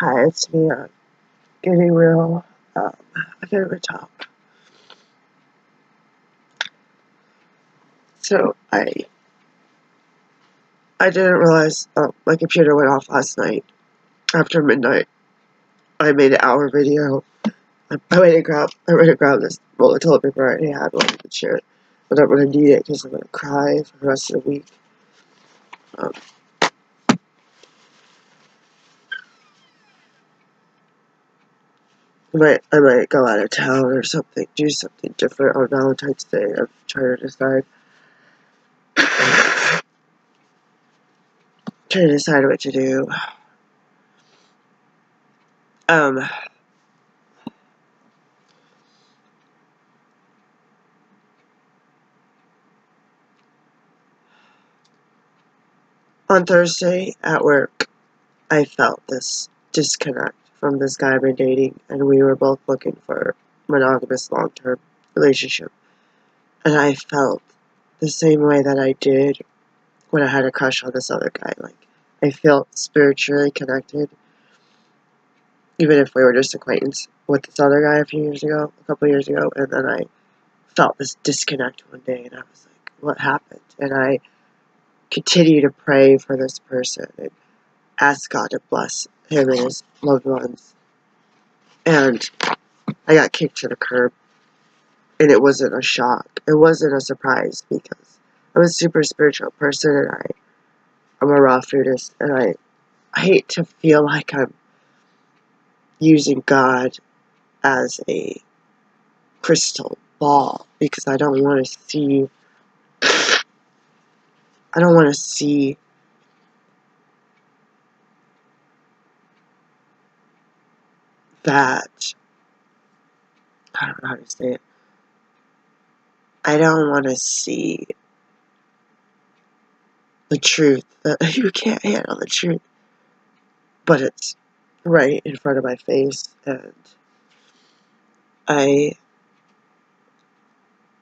Hi, it's me, getting real. I can't even talk. So I didn't realize my computer went off last night after midnight. I made an hour video. I went to grab this roll of toilet paper I already had one to share it, but I'm gonna need it because I'm gonna cry for the rest of the week. Um, I might go out of town or something, do something different on Valentine's Day. I'm trying to decide. Trying to decide what to do. On Thursday at work, I felt this disconnect from this guy I've been dating, and we were both looking for a monogamous long-term relationship. And I felt the same way that I did when I had a crush on this other guy. Like, I felt spiritually connected, even if we were just acquaintances with this other guy a couple years ago, and then I felt this disconnect one day, and I was like, what happened? And I continued to pray for this person and ask God to bless him and his loved ones. And I got kicked to the curb. And it wasn't a shock. It wasn't a surprise because I'm a super spiritual person and I'm a raw foodist. And I hate to feel like I'm using God as a crystal ball because I don't want to see that. I don't know how to say it. I don't want to see the truth. You can't handle the truth. But it's right in front of my face, and I'm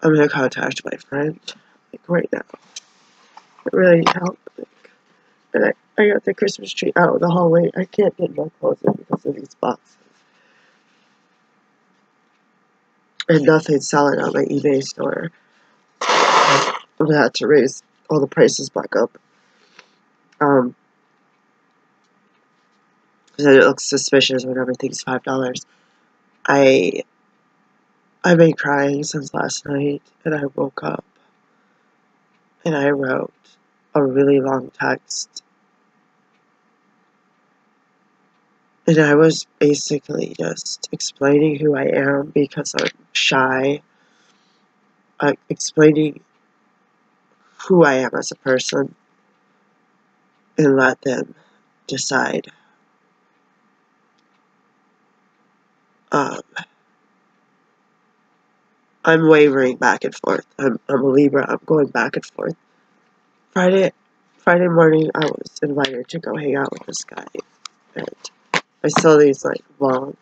gonna contact my friend, like, right now. It really needs help. And I got the Christmas tree out of the hallway. I can't get my clothes in because of these boxes. And nothing's selling on my eBay store. I'm gonna have to raise all the prices back up. Because it looks suspicious when everything's $5. I've been crying since last night, and I woke up and I wrote a really long text. And I was basically just explaining who I am because I'm shy. Explaining who I am as a person and let them decide. I'm wavering back and forth. I'm a Libra. I'm going back and forth. Friday morning, I was invited to go hang out with this guy, and I saw these like long,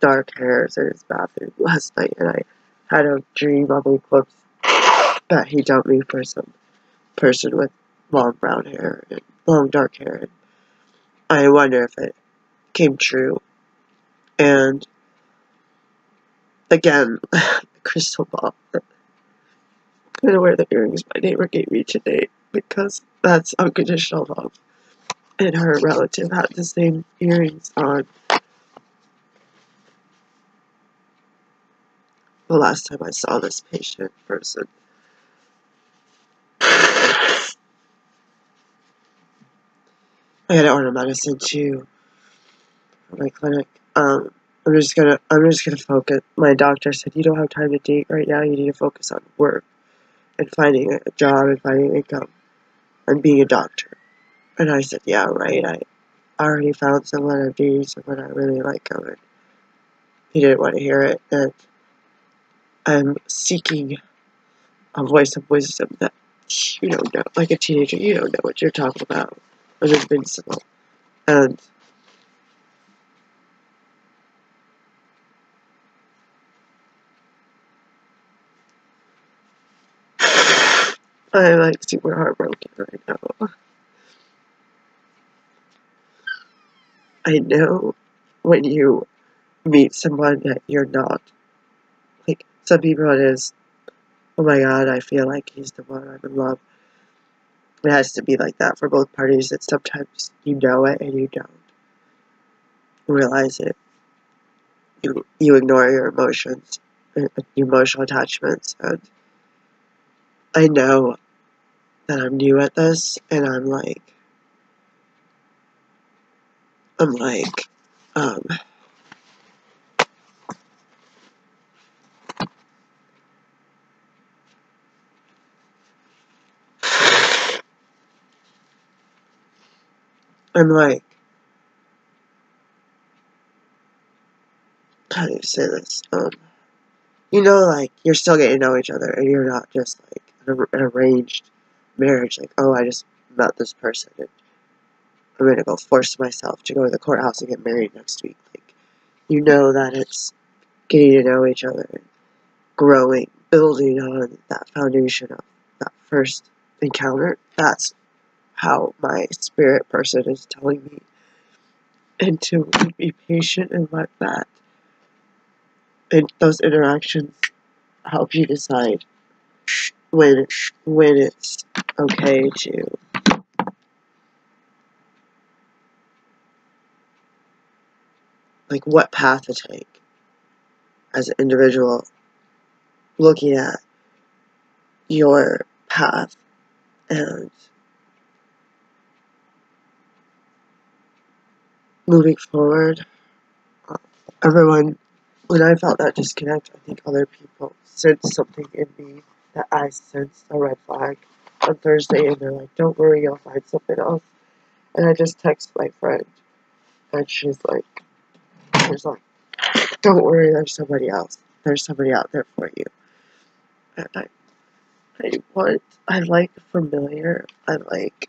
dark hairs in his bathroom last night, and I had a dream of the eclipse that he dumped me for some person with long brown hair and long dark hair. And I wonder if it came true. And again, crystal ball. I'm gonna wear the earrings my neighbor gave me today because that's unconditional love. And her relative had the same earrings on the last time I saw this patient person. I gotta order medicine too for my clinic. I'm just gonna focus. My doctor said you don't have time to date right now. You need to focus on work and finding a job and finding income and being a doctor. And I said, yeah, right. I already found someone. I'm dating someone I really like him. And he didn't want to hear it. And I'm seeking a voice of wisdom that you don't know. Like a teenager, you don't know what you're talking about. I'm invincible. And I'm like super heartbroken right now. I know when you meet someone that you're not. Like, some people it is, oh my god, I feel like he's the one, I'm in love. It has to be like that for both parties, that sometimes you know it and you don't realize it. You ignore your emotions, emotional attachments, and I know that I'm new at this, and I'm like, um, I'm like, how do you say this? You know, like, you're still getting to know each other, and you're not just like an arranged marriage. Like, oh, I just met this person, and I'm gonna go force myself to go to the courthouse and get married next week. Like, you know that it's getting to know each other, and growing, building on that foundation of that first encounter. That's how my spirit person is telling me, and to be patient and let that, and those interactions help you decide when it's okay to, like, what path to take as an individual, looking at your path and moving forward. Everyone, when I felt that disconnect, I think other people sensed something in me that I sensed a red flag on Thursday, and they're like, don't worry, you'll find something else. And I just text my friend, and she's like, don't worry, there's somebody else. There's somebody out there for you. And I like familiar. I like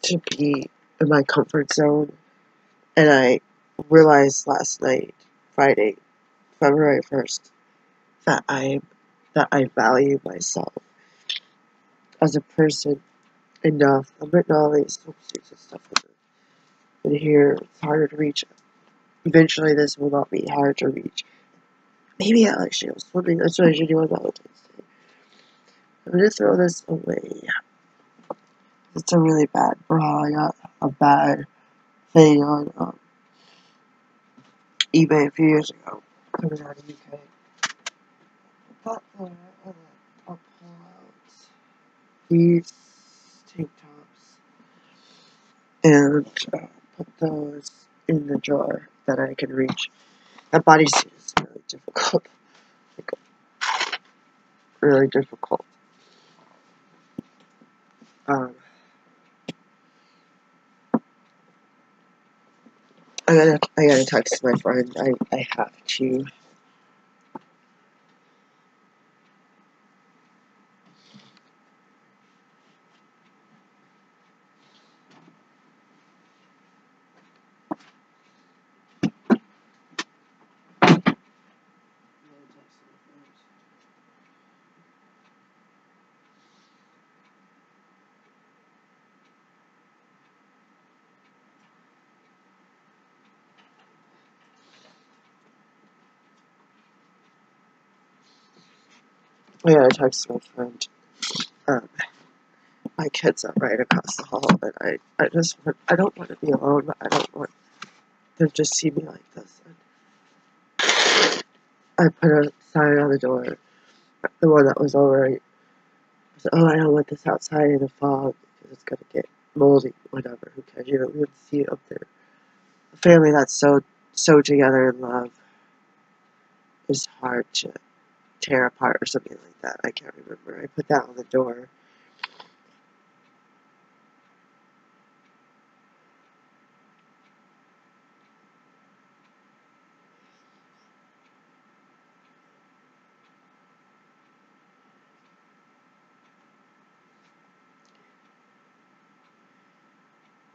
to be in my comfort zone. And I realized last night, Friday, February 1st, that I value myself as a person enough. I'm putting all these swimsuits and stuff in here. It's harder to reach. Eventually, this will not be hard to reach. Maybe I actually go swimming. That's what I should do on Valentine's Day. I'm gonna throw this away. It's a really bad bra. I got a bad thing on eBay a few years ago, coming out of the UK. But there, and then I'll pull out these tank tops and put those in the drawer that I can reach. That bodysuit is really difficult. Like, really difficult. Um, I gotta text my friend. I have to. I gotta text my friend. Um, my kid's up right across the hall, and I don't want to be alone. I don't want them to see me like this. I put a sign on the door, the one that was over. I said, oh, I don't want this outside in the fog because it's gonna get moldy, whatever. Who cares? You don't even see it up there. A family that's so together in love is hard to tear apart or something like that. I can't remember. I put that on the door.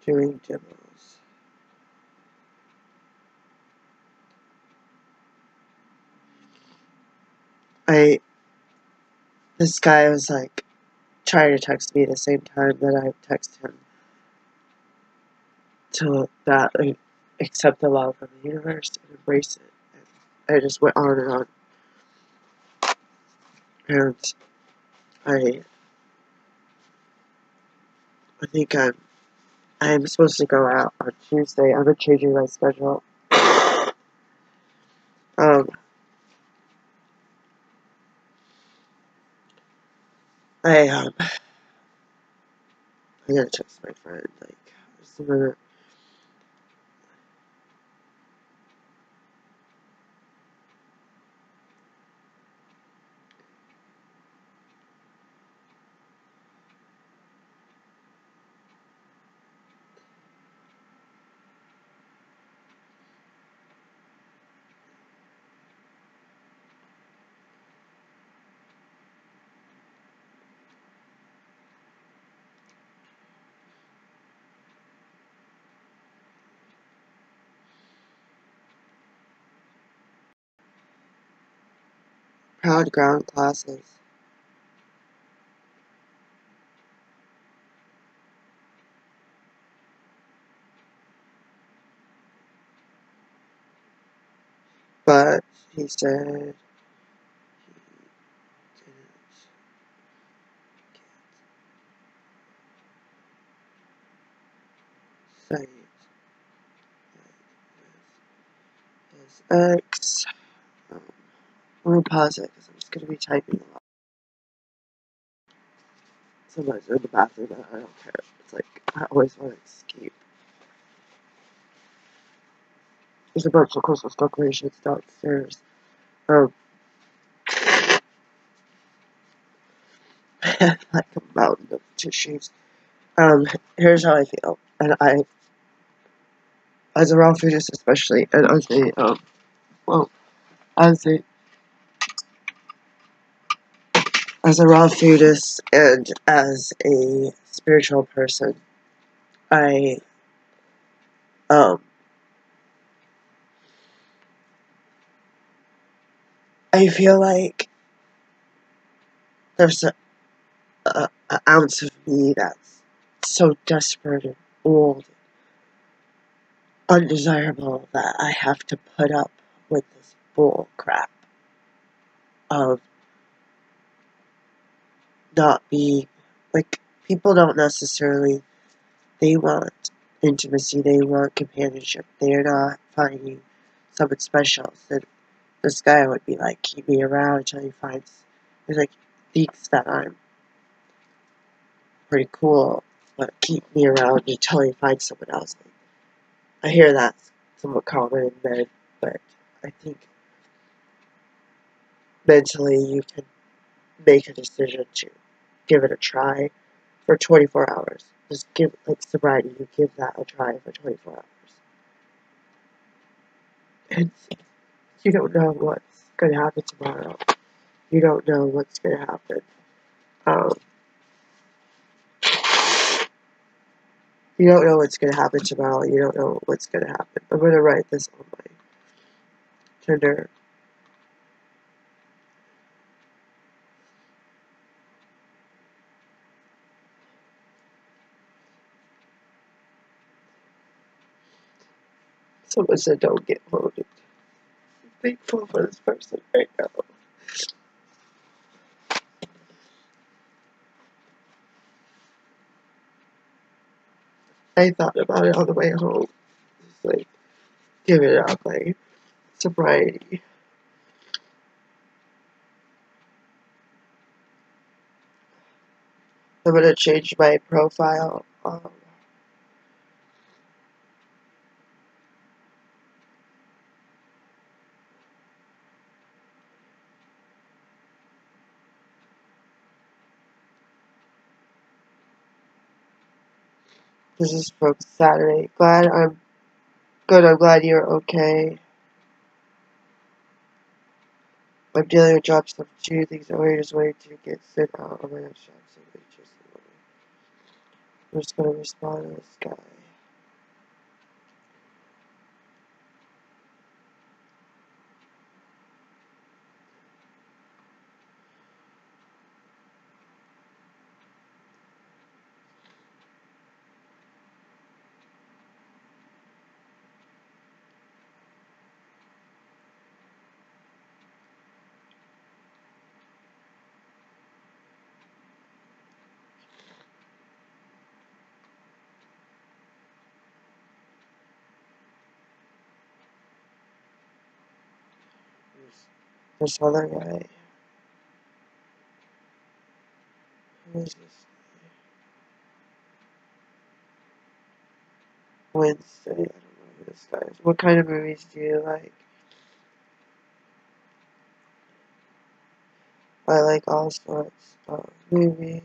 Doing demos. This guy was like trying to text me at the same time that I text him. to that I accept the love of the universe and embrace it. And I just went on and on. And I I think I'm supposed to go out on Tuesday. I've been changing my schedule. Um, I'm gonna text my friend. Like, just a minute. Proud ground classes. But he said he didn't say it with his ex. Um, I'm gonna pause it because I'm just gonna be typing a lot. Sometimes in the bathroom, and I don't care. It's like I always want to escape. There's a bunch of Christmas decorations downstairs. Um, like a mountain of tissues. Here's how I feel, and as a raw fetus especially, and well, as a as a raw fetus and as a spiritual person, I um I feel like there's a ounce of me that's so desperate and old, undesirable that I have to put up with this bull crap of not being like people don't necessarily they want intimacy, they want companionship. They're not finding someone special. So this guy would be like, keep me around until he finds he's like thinks that I'm pretty cool, but keep me around until he finds someone else. I hear that's somewhat common in men, but I think mentally you can make a decision to give it a try for 24 hours. Just give, like sobriety, you give that a try for 24 hours. And you don't know what's going to happen tomorrow. You don't know what's going to happen. Um, you don't know what's going to happen tomorrow. You don't know what's going to happen. I'm going to write this on my Tinder. Someone said don't get loaded. I'm thankful for this person right now. I thought about it on the way home. Just like, give it up, like, sobriety. I'm going to change my profile. This is from Saturday. I'm good. I'm glad you're okay. I'm dealing with job stuff too. Things are just waiting to get sent out. Oh my gosh, I'm just gonna respond to this guy. This other guy. Who is this? Wednesday. I don't know who this guy is. What kind of movies do you like? I like all sorts of movies.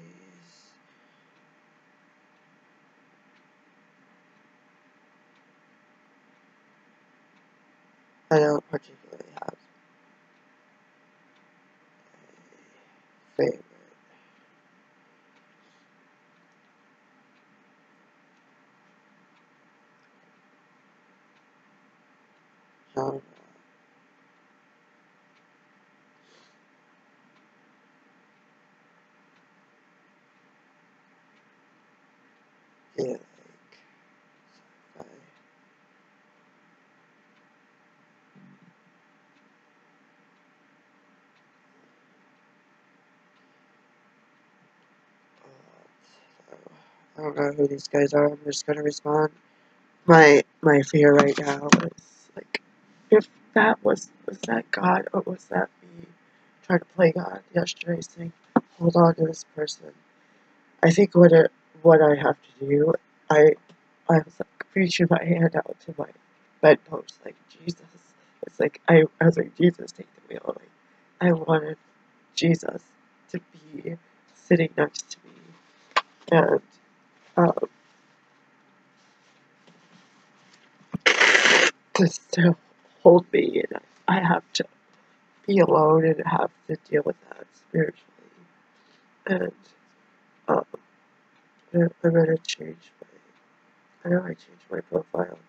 I don't particularly have a favorite genre. Yeah, like, I, I don't know who these guys are. I'm just gonna respond. My fear right now is like, if that was that God, or was that me trying to play God yesterday, saying, hold on to this person. I think what I have to do, I was like reaching my hand out to my bedpost, like Jesus. It's like I was like, Jesus, take the wheel. Like I wanted Jesus to be sitting next to me and um, to still hold me, and I have to be alone and have to deal with that spiritually. And um, I'm gonna change I know I changed my profile.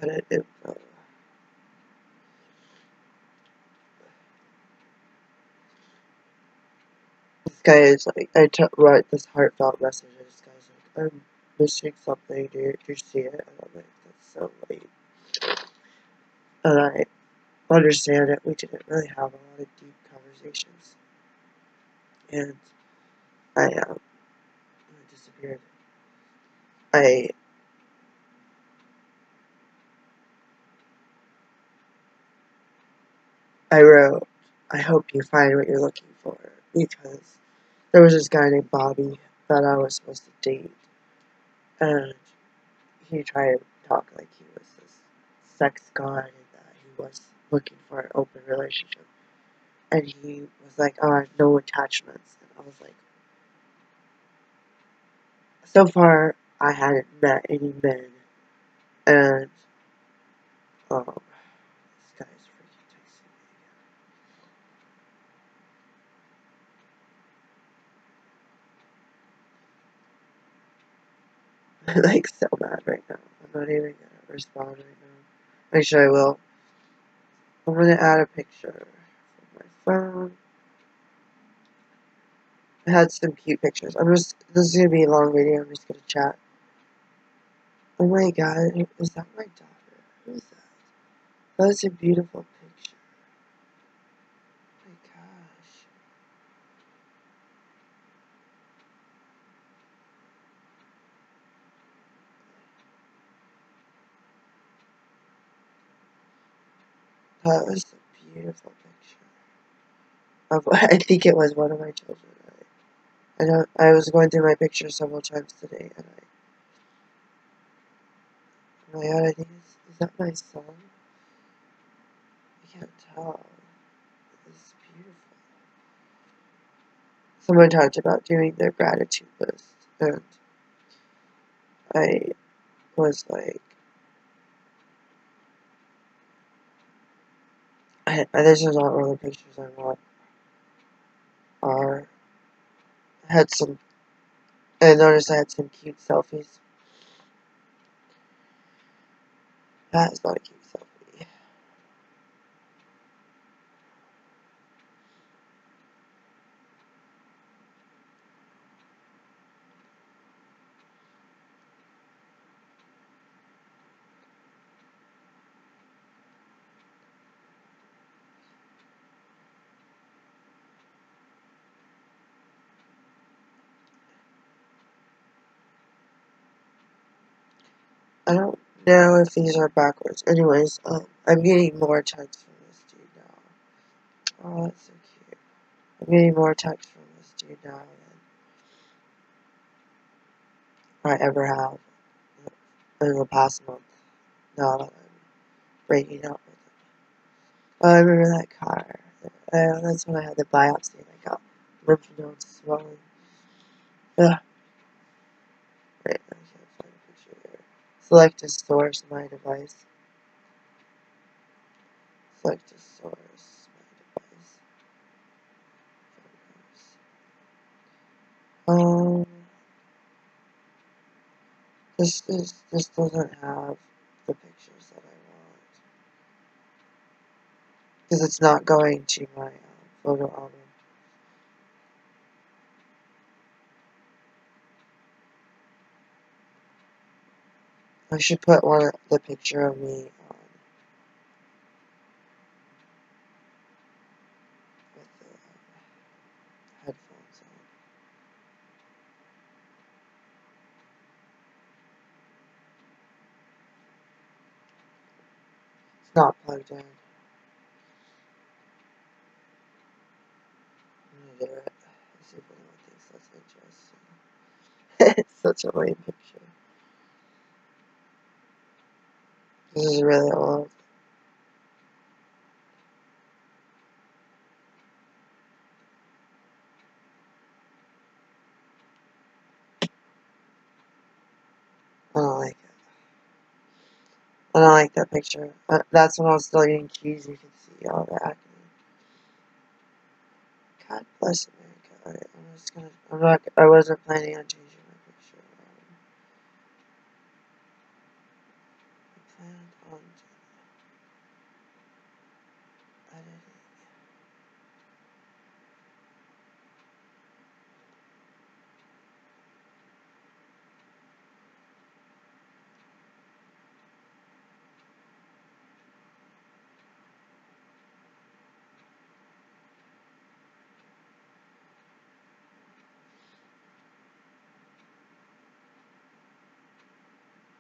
Edit info. This guy is like, write this heartfelt message, and this guy's like, I'm missing something, do you see it? And I'm like, that's so late. And I understand it, we didn't really have a lot of deep conversations. And I disappeared. I I wrote, I hope you find what you're looking for, because there was this guy named Bobby that I was supposed to date, and he tried to talk like he was this sex god and that he was looking for an open relationship. And he was like, oh, I have no attachments. And I was like, so far, I hadn't met any men. And, this guy's freaking texting me. I'm like so mad right now. I'm not even gonna respond right now. Actually, I will. I'm gonna add a picture from my phone. I had some cute pictures. This is gonna be a long video. I'm just gonna chat. Oh my god, is that my daughter? Who's that? That's a beautiful picture. Oh my gosh. That was a beautiful picture. I think it was one of my children. I was going through my pictures several times today, and oh my god, I think is that my son? I can't tell. It's beautiful. Someone talked about doing their gratitude list, and I was like, this is not all the pictures I want. Are I had some. I noticed I had some cute selfies. That is not a cute selfie. I don't know if these are backwards. Anyways, I'm getting more texts from this dude now. Oh, that's so cute. I'm getting more texts from this dude now than I ever have in the past month. Now that I'm breaking up with him. Oh, I remember that car. That's when I had the biopsy and I got lymph nodes swelling. Ugh. Right, I can't find a picture there. Select a source, my device. Select a source, my device. This doesn't have the pictures that I want because it's not going to my photo album. I should put the picture of me on with the headphones on. It's not plugged in. I'm gonna do it. Let's see if anyone thinks that's interesting. It's such a lame picture. This is really old. I don't like it. I don't like that picture. That's when I was still eating cheese. You can see all the acne. God bless America. Alright, I'm just gonna. I wasn't planning on changing my picture. I planned on editing.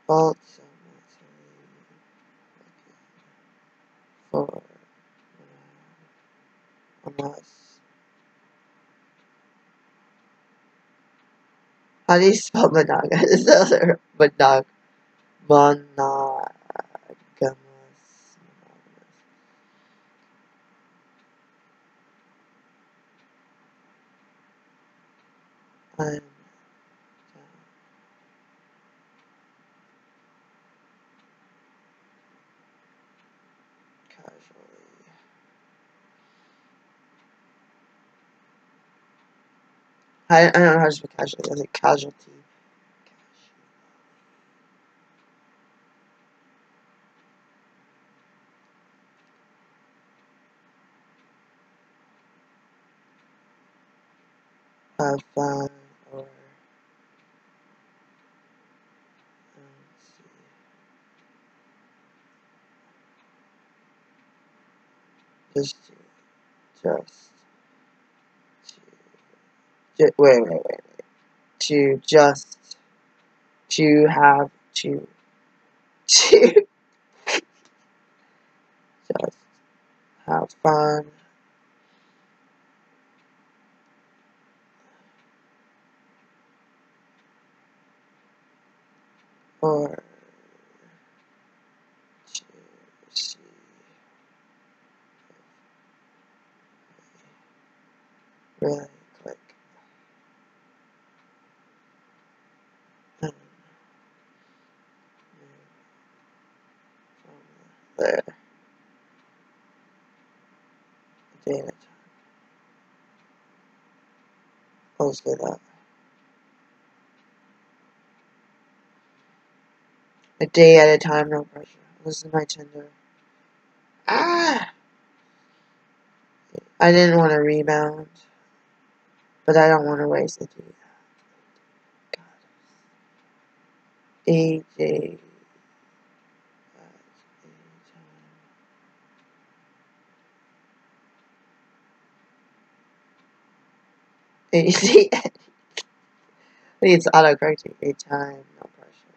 Fault for unless. How do you spell monogamous? Is the other monogamous. I'm casually. I don't know how to spell casually. I think casualty. Have fun or let's see. Just wait. To just to have to just have fun or to see really click and from there a day at a time. I'll just do that. A day at a time, no pressure. This is my Tinder. Ah! I didn't want to rebound, but I don't want to waste it. God. A day at a time. It's autocorrecting a time, no pressure.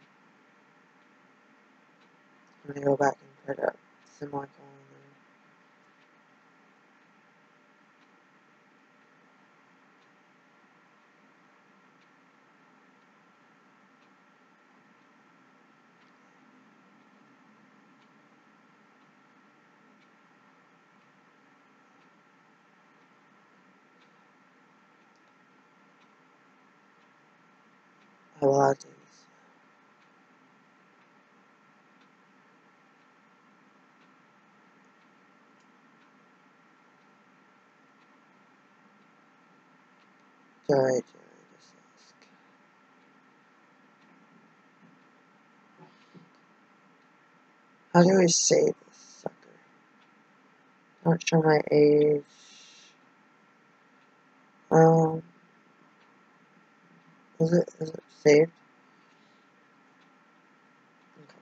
I'm gonna go back and put up semicolon there. A lot of things. Alright, just ask. How do I say this sucker? Not sure my age. Is it saved? Okay.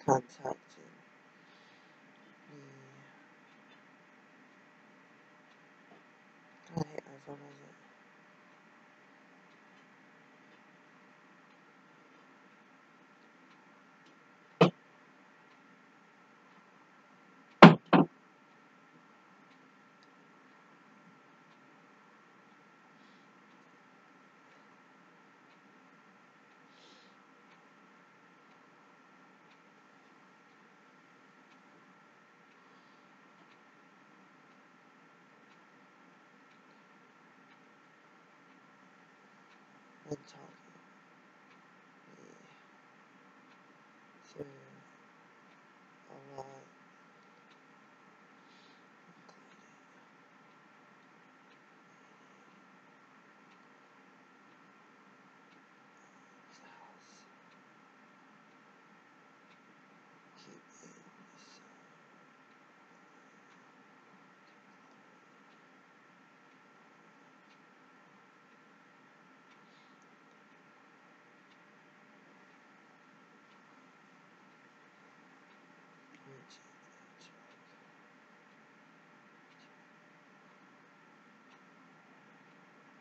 Contacting me. I hate my phone as it. And talking me through a lot, including house, keeping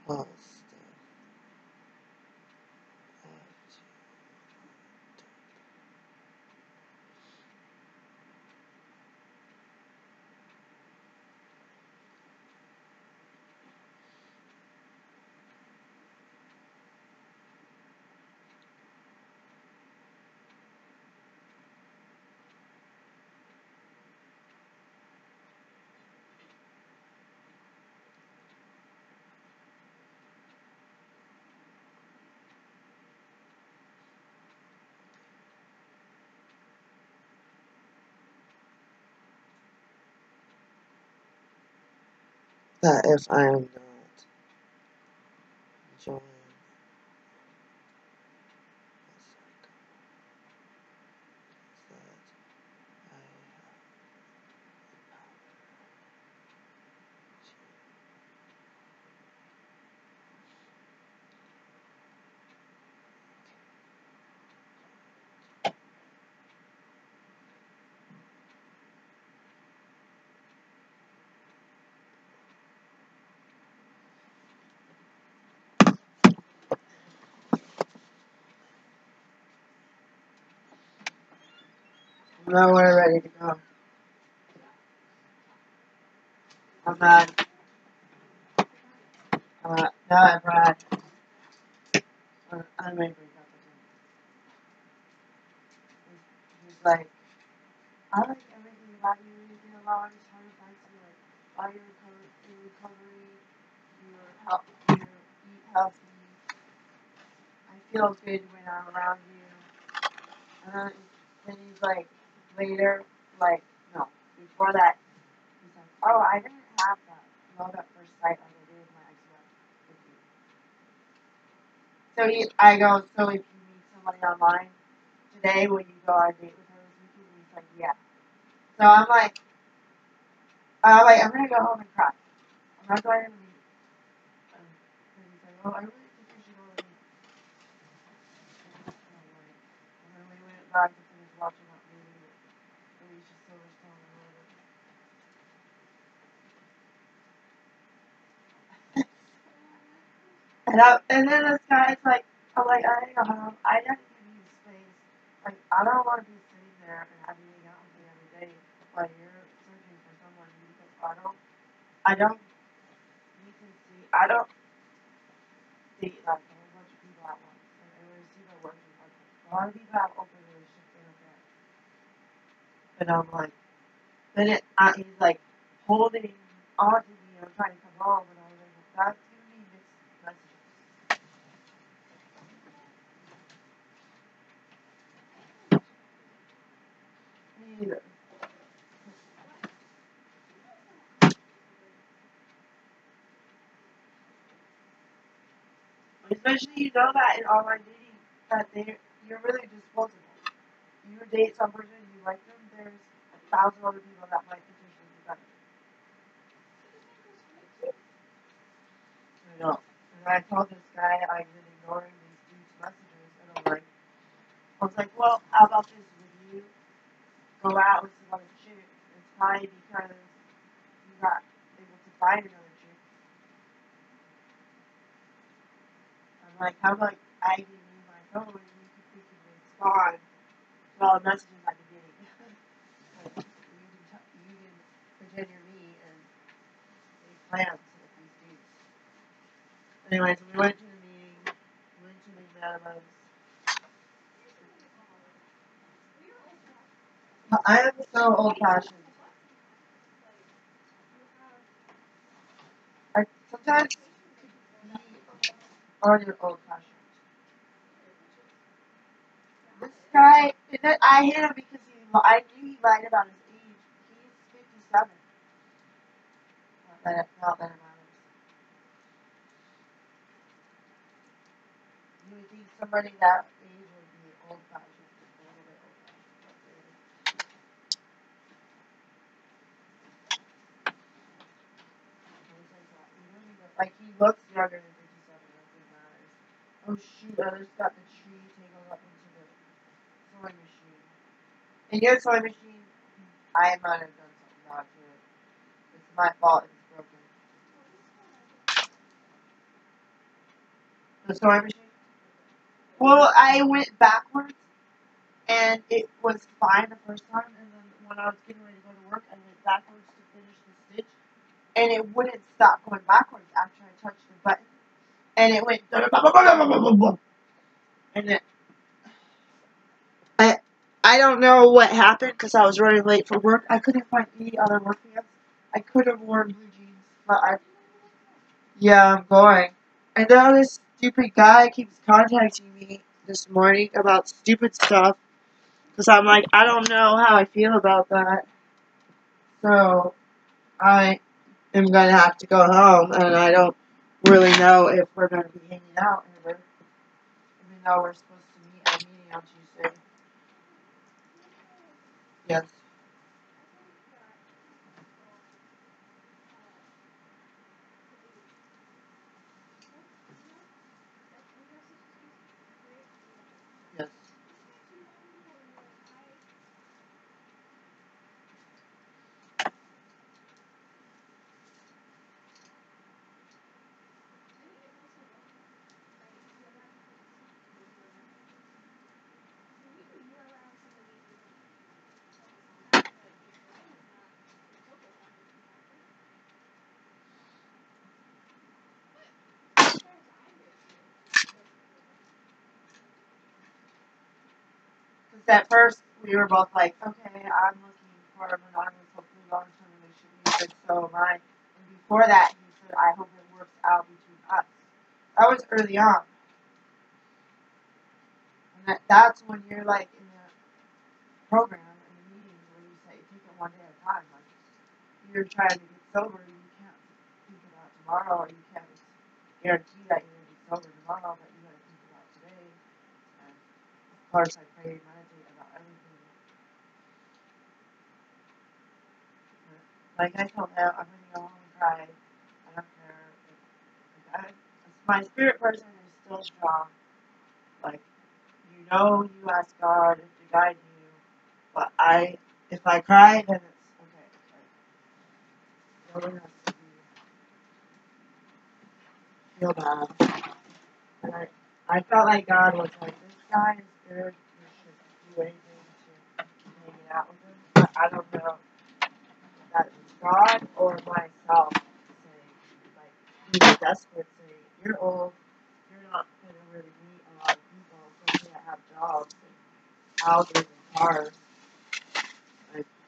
all stuff that if I am not enjoying now we're ready to go. I'm not. No, Brad. I'm ready to break up with him. He's like, I like everything about you. You did a lot. He's trying to find some like, all your recovery, your help, your healthy. I feel good when I'm around you. And then he's like, later, like, no, before that, he's like, oh, I didn't have that love at first sight like I did with my ex-wife with you. So I go, so if you meet somebody online today, will you go on a date with her this weekend? And he's like, yeah. So I'm gonna go home and cry. I'm not going to meet. And he's like, oh, I really think you should go with me. And then we went back to finish watching that movie with Alicia Silverstone and all that. And then this guy's like, I'm like, I need to go home. I just need space. Like, I don't want to be sitting there and having to hang out with you every day while you're searching for someone because I don't, I don't date like a whole bunch of people at once. Like, I always see my working partner. A lot of people have open relationships, they don't care. And I'm like, he's like holding on to me. I'm trying to come home, and I was like, that's giving me mixed messages. Me either. Especially you know that in online dating that you're really disposable. You date some person, you like them, there's 1,000 other people that might potentially be better. I know. And I told this guy I've been ignoring these dudes' messages, and I was like, well, how about this? Would you go out with some other chick? It's fine because you got able to find another chick. I'm like, how about I give you my phone and you can freaking respond to all the messages I've been getting? Like, you can pretend you're me and make plans with these dudes. Anyways, we went to the meeting, went to the Magnums. I am so old fashioned. I sometimes be on your old fashioned. This guy, I hate him because I knew he lied about his age. He's 57. Not that it matters. You would think somebody that age would be old fashioned, a little bit old fashioned. Like he looks younger than 57. Nothing matters. Oh shoot! I just got the tree tangled up into the sewing machine. And your sewing machine, I might have done something wrong to it. It's my fault. It's broken. The sewing machine. Well, I went backwards, and it was fine the first time, and then when I was getting ready to go to work, I went backwards to finish the stitch, and it wouldn't stop going backwards after I touched the button, and it went and it. I don't know what happened because I was running late for work. I couldn't find any other work pants. I could have worn blue jeans, but yeah, I'm going. And now this stupid guy keeps contacting me this morning about stupid stuff. Because I'm like, I don't know how I feel about that. So, I am going to have to go home. And I don't really know if we're going to be hanging out ever. Even though we're supposed to meet at a meeting on Tuesday. Yes. Yes. Because at first, we were both like, okay, I'm looking for a monogamous, hopefully long-term relationship. He said, so am I. And before that, he said, I hope it works out between us. That was early on. And that's when you're like in the program and the meetings where you say take it one day at a time. Like you're trying to get sober, you can't think about tomorrow, or you can't guarantee that you're gonna be sober tomorrow, but you gotta think about today. And of course, I pray and meditate about everything. Like I told him, I'm gonna go home and cry. I don't care. My spirit person is still strong. Like you ask God to guide you, but if I cry, then it's okay. Like, no one has to feel bad. And I felt like God was like, this guy is good. You should do anything to hang out with him. But I don't know if that is God or myself saying, like, being desperate, saying, you're old, you're not going to really meet a lot of people, especially that have jobs and houses and cars.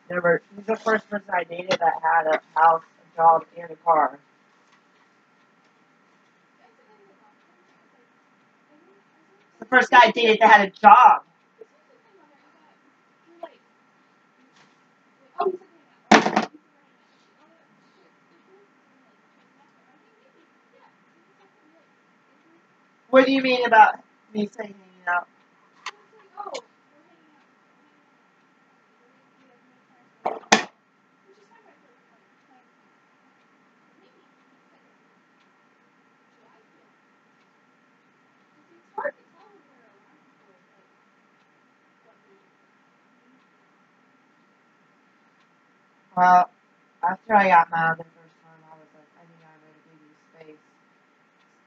He's the first person I dated that had a house, a job, and a car. The first guy I dated that had a job. What do you mean about me saying hanging out? Well, after I got mad the first time, I was like, I think I'm going to give you space.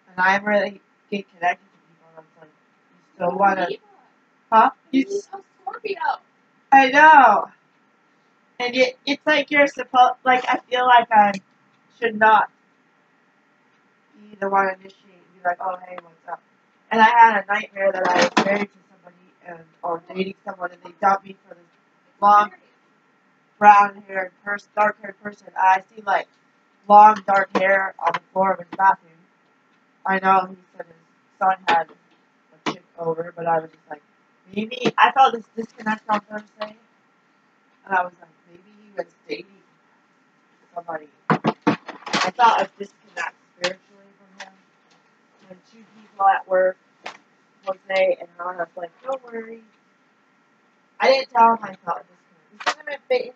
And I really get connected to people, and I was like, you still want to... Huh? You're so Scorpio. I know. And it's like you're supposed... Like, I feel like I should not be the one initiating. Be like, oh, hey, what's up? And I had a nightmare that I was married to somebody or dating someone, and they dumped me for this long, brown-haired, dark-haired person. I see, like, long, dark hair on the floor of his bathroom. I know he said his son had a chick over, but I was just like, maybe I felt this disconnect on Thursday, and I was like, maybe he was dating somebody. I felt a disconnect spiritually from him. And two people at work one day, and I was like, don't worry. I didn't tell him I felt a disconnect. This doesn't even fit in here.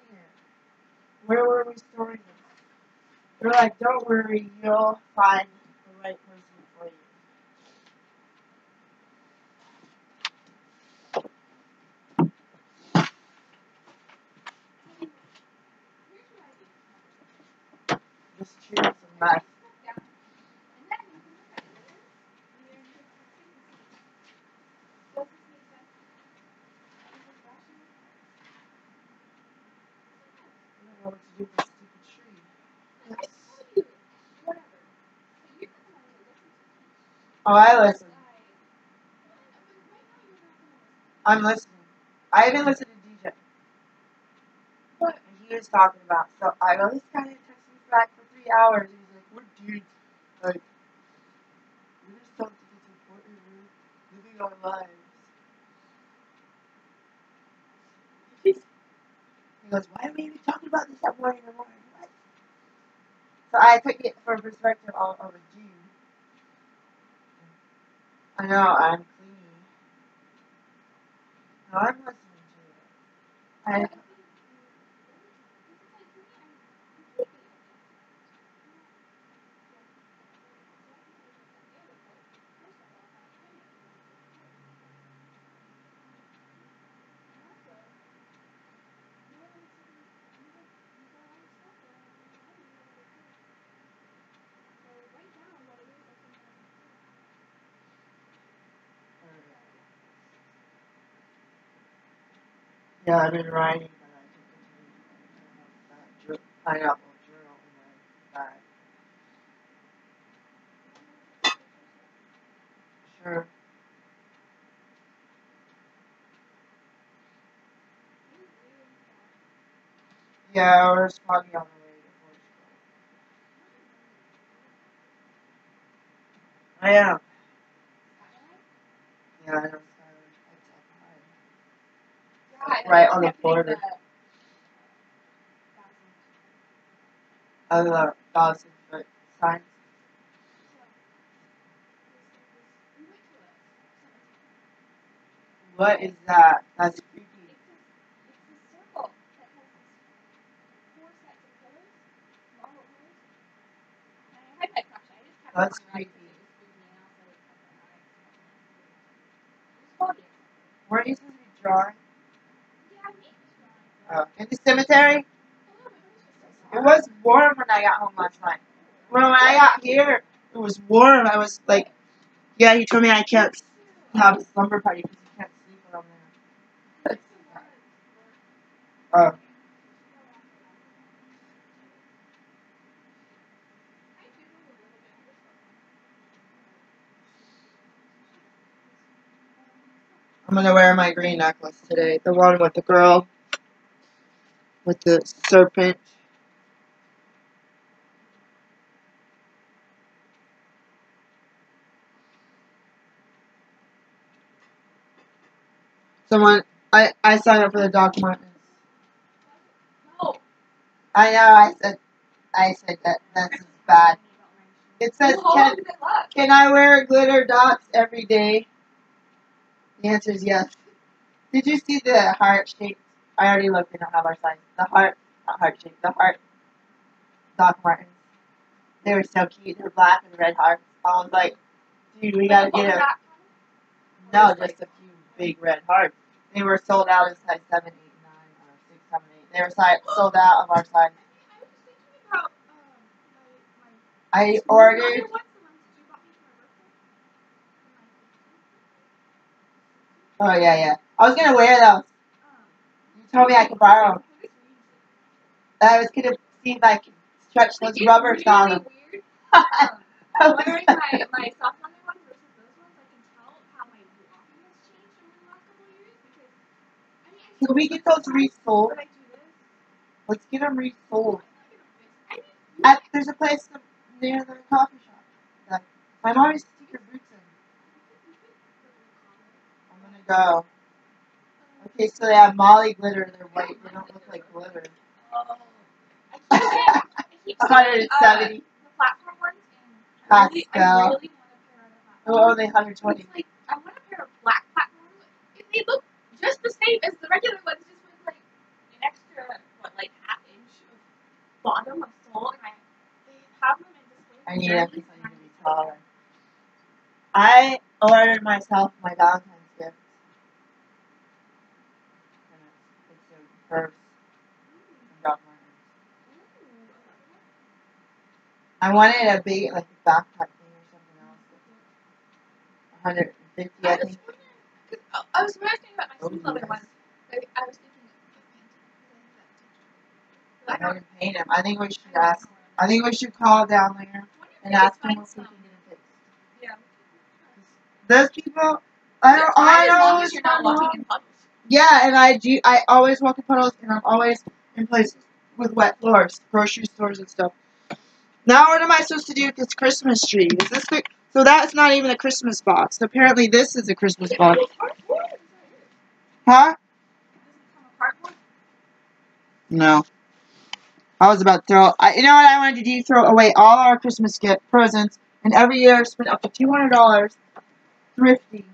Where were we storing this? They're like, don't worry, you'll find the right person for you. Just choose a mess. I don't know what to do with this stupid tree. Yes. Oh, I listen. I'm listening. I haven't listened to DJ. What? And he was talking about, so I know this guy didn't text me back for 3 hours. He's like, we're dudes. Like, we're just something that's important. We're living our lives. He goes, why are we even talking about this at 1 in the morning? What? So I took it from perspective of a Jew. I know, I'm clean. No, I'm listening to it. Yeah, I've been writing, but I took a pineapple journal in my bag. Sure. Yeah, we're probably on the way to Portugal. I am. Yeah, I know. Right on the border. Of the 1,000-foot sign. What is that? That's creepy. That's creepy. Weren't you supposed to be drawing? In the cemetery? It was warm when I got home last night. When I got here, it was warm. I was like, yeah, he told me I can't have a slumber party because you can't sleep around there. Oh. I'm gonna wear my green necklace today. The one with the girl with the serpent. Someone, I signed up for the Doc Martens. I know. I said that that's bad. It says, can I wear glitter dots every day? The answer is yes. Did you see the heart shape? I already looked and I have our size. The heart, not heart shape, the heart Doc Martens. They were so cute. They're black and red hearts. I was like, dude, we gotta get them. No, just a few big red hearts. They were sold out in size 7, 8, 9, or 6, 7, 8. They were sold out of our size. I ordered. Oh, yeah. I was gonna wear those. You told me I could borrow them. I was gonna see if I could stretch those rubbers on them. I'm wearing my soft leather ones versus those ones. I can tell how my walking has changed over the last couple of years because Can we get those resold? when I do this, Let's get them resold. I mean, There's a place near the coffee shop. That my mom used to stick her boots in. I'm gonna go. Okay, so they have Molly glitter. They're white. They don't look like glitter. I keep 170. the platform ones. Pastel. I really want a pair of the Oh, only 120. Like, I want a pair of black platforms. They look just the same as the regular ones, just with like an extra, like half-inch of bottom of sole, and they have them in display. I need them because I need to be taller. I ordered myself my Valentine's gift. It's a purse from Doc Martens. I wanted a big, like, backpack thing or something else. 150, I think. I was thinking about my sleep leather ones. I was thinking. I didn't paint him. I think we should ask. I think we should call down there and ask him if we can get it fixed. Yeah. Those people, I As long as don't you're not walking in puddles. Yeah, and I always walk in puddles, and I'm always in places with wet floors, grocery stores and stuff. Now what am I supposed to do with this Christmas tree? Is this so that's not even a Christmas box. Apparently this is a Christmas box. Huh? No. I was about to throw. You know what I wanted to do? Throw away all our Christmas presents, and every year spend up to $200 thrifting.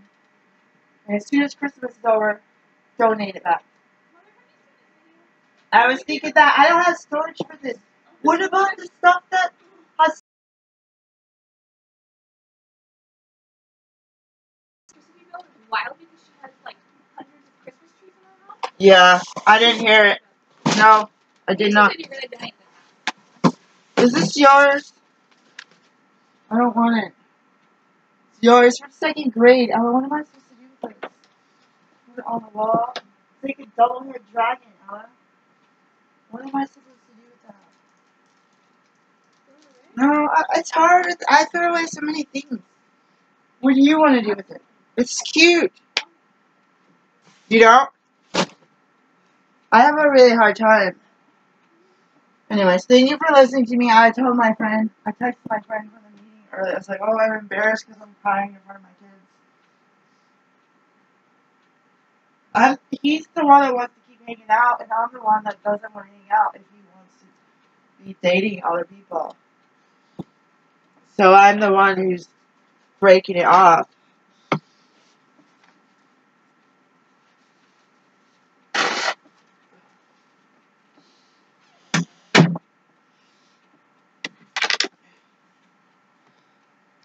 And as soon as Christmas is over, donate it back. I was thinking that I don't have storage for this. What about the stuff that has? Wild because she has like hundreds of Christmas trees in her house. Yeah, I didn't hear it. No, I did not. You're gonna donate Is this yours? I don't want it. It's yours from second grade. Oh, what am I supposed to do with this? Put it on the wall? It's like a double-head dragon, Ella. What am I supposed to do with that? No, it's hard. I throw away so many things. What do you want to do with it? It's cute. You don't? I have a really hard time. Anyways, thank you for listening to me. I texted my friend from the meeting Or it's like, oh, I'm embarrassed because I'm crying in front of my kids. He's the one that wants to keep hanging out, and I'm the one that doesn't want to hang out if he wants to be dating other people. So I'm the one who's breaking it off.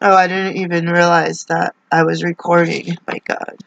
Oh, I didn't even realize that I was recording. My God.